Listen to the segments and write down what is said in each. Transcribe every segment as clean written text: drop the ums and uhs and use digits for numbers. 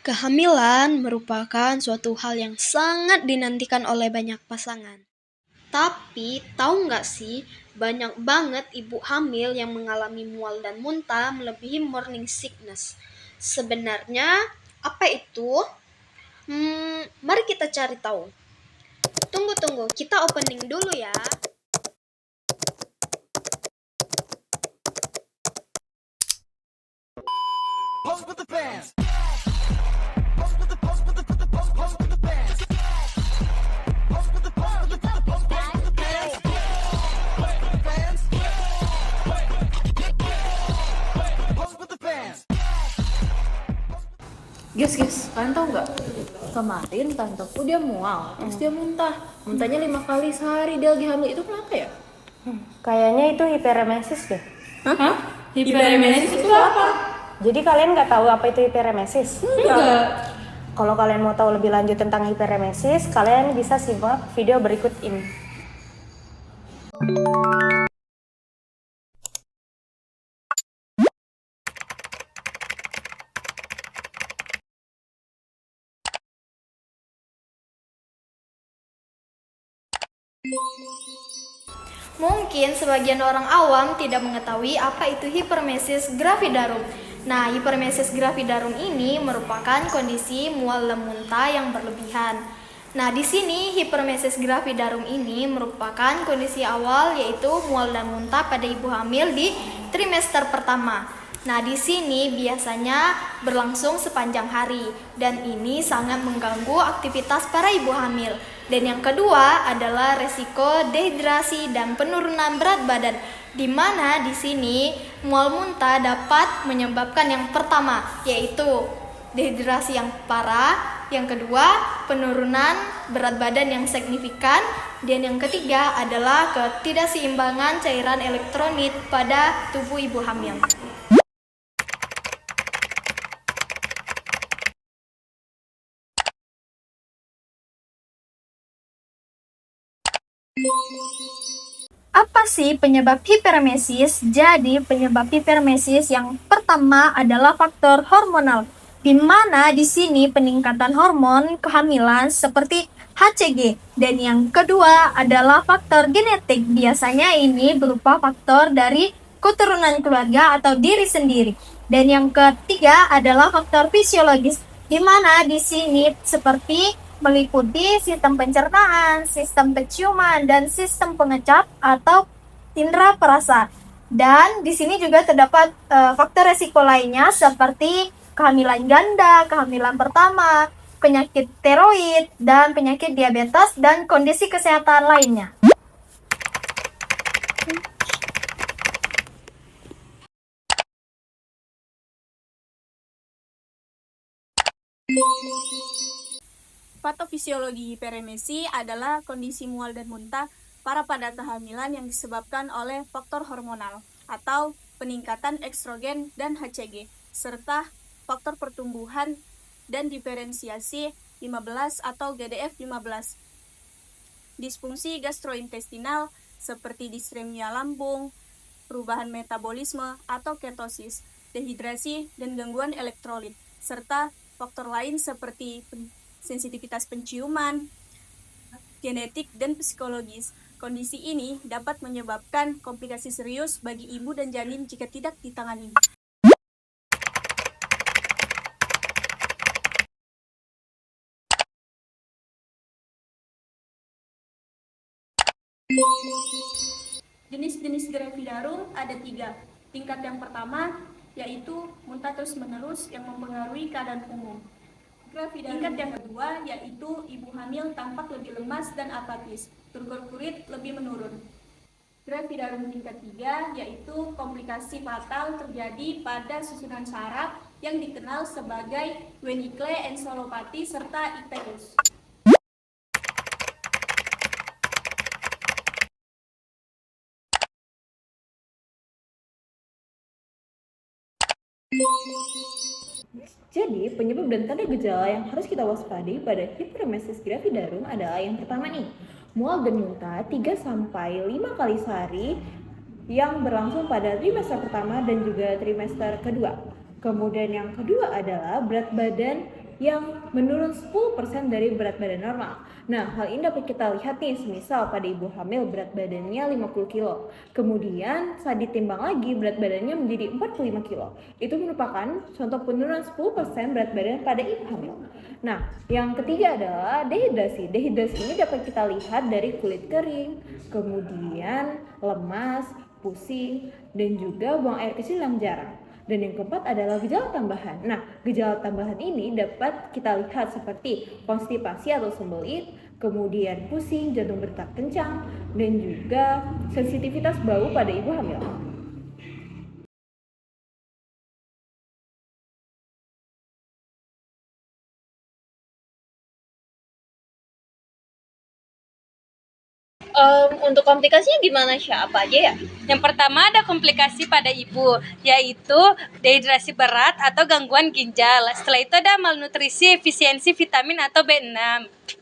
Kehamilan merupakan suatu hal yang sangat dinantikan oleh banyak pasangan. Tapi, tahu nggak sih, banyak banget ibu hamil yang mengalami mual dan muntah melebihi morning sickness. Sebenarnya, apa itu? Mari kita cari tahu. Tunggu, kita opening dulu ya. Guys, kalian tau nggak? Kemarin tanteku dia mual, terus dia muntah. Muntahnya 5 kali sehari dia lagi hamil. Itu kenapa ya? Kayaknya itu hiperemesis deh. Hah? Hiperemesis itu apa? Jadi kalian nggak tahu apa itu hiperemesis? Enggak. Kalau kalian mau tahu lebih lanjut tentang hiperemesis, kalian bisa simak video berikut ini. Mungkin sebagian orang awam tidak mengetahui apa itu hipermesis gravidarum. Nah, hipermesis gravidarum ini merupakan kondisi mual dan muntah yang berlebihan. Nah, di sini hipermesis gravidarum ini merupakan kondisi awal yaitu mual dan muntah pada ibu hamil di trimester pertama. Nah, di sini biasanya berlangsung sepanjang hari dan ini sangat mengganggu aktivitas para ibu hamil. Dan yang kedua adalah resiko dehidrasi dan penurunan berat badan, di mana di sini mual muntah dapat menyebabkan yang pertama yaitu dehidrasi yang parah, yang kedua penurunan berat badan yang signifikan, dan yang ketiga adalah ketidakseimbangan cairan elektrolit pada tubuh ibu hamil. Apa sih penyebab hiperemesis? Jadi, penyebab hiperemesis yang pertama adalah faktor hormonal, di mana di sini peningkatan hormon kehamilan seperti HCG. Dan yang kedua adalah faktor genetik. Biasanya ini berupa faktor dari keturunan keluarga atau diri sendiri. Dan yang ketiga adalah faktor fisiologis, di mana di sini seperti meliputi sistem pencernaan, sistem penciuman, dan sistem pengecap atau indera perasa. Dan di sini juga terdapat faktor resiko lainnya seperti kehamilan ganda, kehamilan pertama, penyakit tiroid, dan penyakit diabetes, dan kondisi kesehatan lainnya. Patofisiologi hiperemesi adalah kondisi mual dan muntah pada kehamilan yang disebabkan oleh faktor hormonal atau peningkatan estrogen dan HCG, serta faktor pertumbuhan dan diferensiasi 15 atau GDF15. Disfungsi gastrointestinal seperti disremia lambung, perubahan metabolisme atau ketosis, dehidrasi dan gangguan elektrolit, serta faktor lain seperti sensitivitas penciuman, genetik, dan psikologis. Kondisi ini dapat menyebabkan komplikasi serius bagi ibu dan janin jika tidak ditangani. Jenis-jenis gravidarum ada 3. Tingkat yang pertama yaitu muntah terus-menerus yang mempengaruhi keadaan umum. Tingkat yang kedua yaitu ibu hamil tampak lebih lemas dan apatis, turgor kulit lebih menurun. Gravidarum tingkat 3 yaitu komplikasi fatal terjadi pada susunan saraf yang dikenal sebagai Wernicke encephalopathy serta icterus. Jadi, penyebab dan tanda gejala yang harus kita waspadai pada hiperemesis gravidarum adalah yang pertama nih, mual dan muntah 3-5 kali sehari yang berlangsung pada trimester pertama dan juga trimester kedua. Kemudian yang kedua adalah berat badan yang menurun 10% dari berat badan normal. Nah, hal ini dapat kita lihat nih, semisal pada ibu hamil berat badannya 50 kilo. Kemudian saat ditimbang lagi berat badannya menjadi 45 kilo. Itu merupakan contoh penurunan 10% berat badan pada ibu hamil. Nah, yang ketiga adalah dehidrasi. Dehidrasi ini dapat kita lihat dari kulit kering, kemudian lemas, pusing, dan juga buang air kecil yang jarang. Dan yang keempat adalah gejala tambahan. Nah, gejala tambahan ini dapat kita lihat seperti konstipasi atau sembelit, kemudian pusing, jantung berdetak kencang, dan juga sensitivitas bau pada ibu hamil. Untuk komplikasinya gimana, siapa aja ya? Yang pertama ada komplikasi pada ibu, yaitu dehidrasi berat atau gangguan ginjal. Setelah itu ada malnutrisi, efisiensi vitamin atau B6.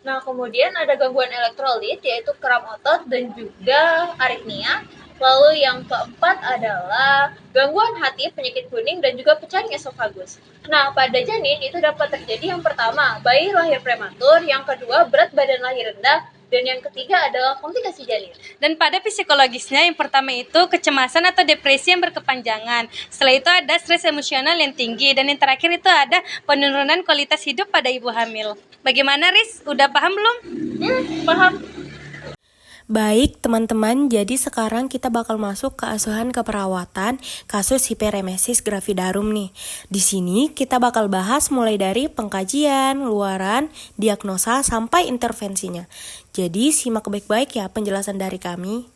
Nah, kemudian ada gangguan elektrolit, yaitu kram otot dan juga aritmia. Lalu yang keempat adalah gangguan hati, penyakit kuning, dan juga pecahan esofagus. Nah, pada janin itu dapat terjadi yang pertama, bayi lahir prematur, yang kedua, berat badan lahir rendah, dan yang ketiga adalah komplikasi janin. Dan pada psikologisnya yang pertama itu kecemasan atau depresi yang berkepanjangan. Setelah itu ada stres emosional yang tinggi. Dan yang terakhir itu ada penurunan kualitas hidup pada ibu hamil. Bagaimana, Riz? Udah paham belum? Paham? Baik teman-teman, jadi sekarang kita bakal masuk ke asuhan keperawatan kasus hiperemesis gravidarum nih. Di sini kita bakal bahas mulai dari pengkajian, luaran, diagnosa, sampai intervensinya. Jadi simak baik-baik ya penjelasan dari kami.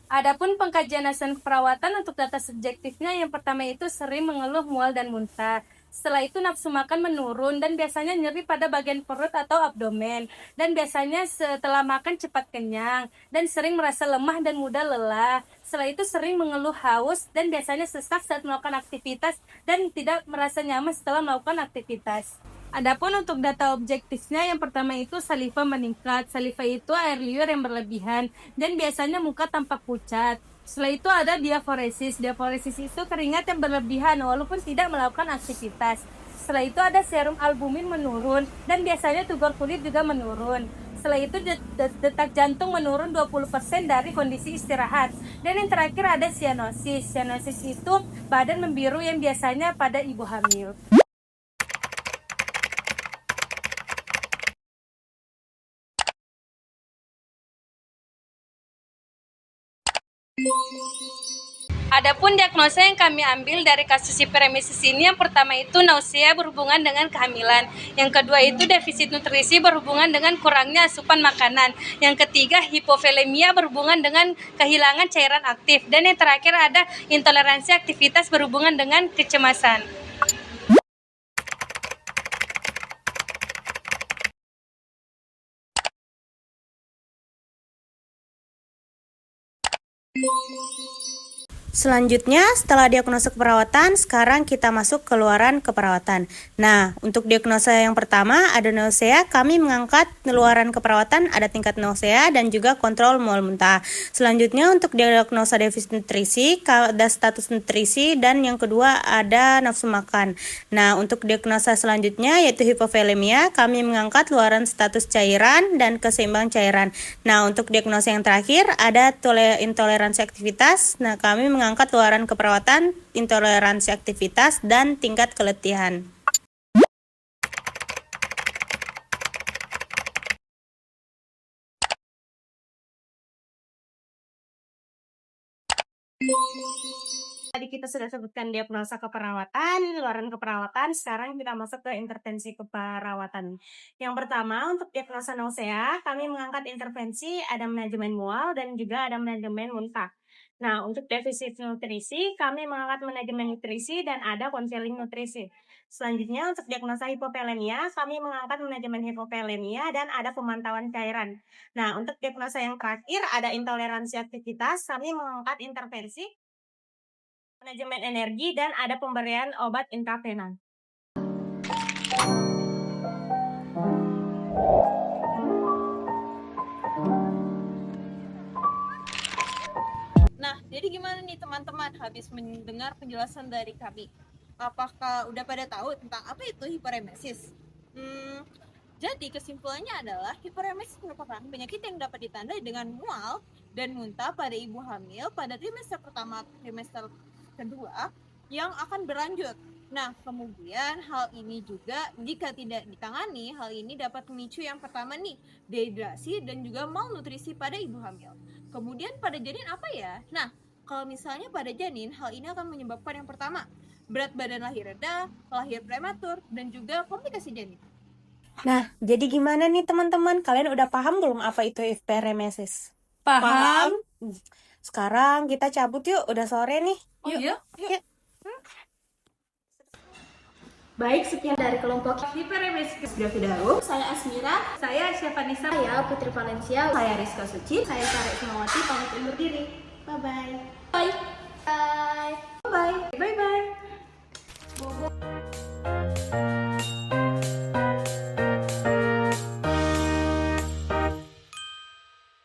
Adapun pengkajian asuhan keperawatan untuk data subjektifnya yang pertama itu sering mengeluh mual dan muntah. Setelah itu nafsu makan menurun dan biasanya nyeri pada bagian perut atau abdomen. Dan biasanya setelah makan cepat kenyang dan sering merasa lemah dan mudah lelah. Setelah itu sering mengeluh haus dan biasanya sesak saat melakukan aktivitas dan tidak merasa nyaman setelah melakukan aktivitas. Adapun untuk data objektifnya yang pertama itu saliva meningkat. Saliva itu air liur yang berlebihan dan biasanya muka tampak pucat. Setelah itu ada diaforesis. Diaforesis itu keringat yang berlebihan walaupun tidak melakukan aktivitas. Setelah itu ada serum albumin menurun dan biasanya tugor kulit juga menurun. Setelah itu detak jantung menurun 20% dari kondisi istirahat. Dan yang terakhir ada sianosis. Sianosis itu badan membiru yang biasanya pada ibu hamil. Adapun diagnosa yang kami ambil dari kasus hiperemesis ini, yang pertama itu nausea berhubungan dengan kehamilan. Yang kedua itu defisit nutrisi berhubungan dengan kurangnya asupan makanan. Yang ketiga hipovolemia berhubungan dengan kehilangan cairan aktif. Dan yang terakhir ada intoleransi aktivitas berhubungan dengan kecemasan. Selanjutnya, setelah diagnosa keperawatan, sekarang kita masuk ke luaran keperawatan. Nah, untuk diagnosa yang pertama ada nausea, kami mengangkat luaran keperawatan ada tingkat nausea dan juga kontrol mual muntah. Selanjutnya untuk diagnosa defisit nutrisi, ada status nutrisi, dan yang kedua ada nafsu makan. Nah, untuk diagnosa selanjutnya yaitu hipovolemia, kami mengangkat luaran status cairan dan keseimbangan cairan. Nah, untuk diagnosa yang terakhir ada intoleransi aktivitas. Nah, kami mengangkat luaran keperawatan, intoleransi aktivitas, dan tingkat keletihan. Tadi kita sudah sebutkan diagnosa keperawatan, luaran keperawatan, sekarang kita masuk ke intervensi keperawatan. Yang pertama, untuk diagnosa nausea, kami mengangkat intervensi ada manajemen mual dan juga ada manajemen muntah. Nah, untuk defisit nutrisi, kami mengangkat manajemen nutrisi dan ada konseling nutrisi. Selanjutnya, untuk diagnosa hipovolemia, kami mengangkat manajemen hipovolemia dan ada pemantauan cairan. Nah, untuk diagnosa yang terakhir ada intoleransi aktivitas, kami mengangkat intervensi manajemen energi dan ada pemberian obat intravena. Jadi gimana nih teman-teman habis mendengar penjelasan dari kami? Apakah udah pada tahu tentang apa itu hiperemesis? Jadi kesimpulannya adalah hiperemesis merupakan penyakit yang dapat ditandai dengan mual dan muntah pada ibu hamil pada trimester pertama, trimester kedua yang akan berlanjut. Nah, kemudian hal ini juga jika tidak ditangani, hal ini dapat memicu yang pertama nih, dehidrasi dan juga malnutrisi pada ibu hamil. Kemudian pada janin apa ya? Nah, kalau misalnya pada janin, hal ini akan menyebabkan yang pertama, berat badan lahir rendah, lahir prematur, dan juga komplikasi janin. Nah, jadi gimana nih teman-teman? Kalian udah paham belum apa itu hiperemesis? Paham? Sekarang kita cabut yuk, udah sore nih. Yuk. Baik, sekian dari kelompok Hiperemesis gravidarum. Saya Asmira. Saya Syefanisa. saya Putri Valencia. Saya Rizka Suci. Saya Sarek Semawati pamit undur diri. Bye-bye. Bye. Bye. Bye-bye.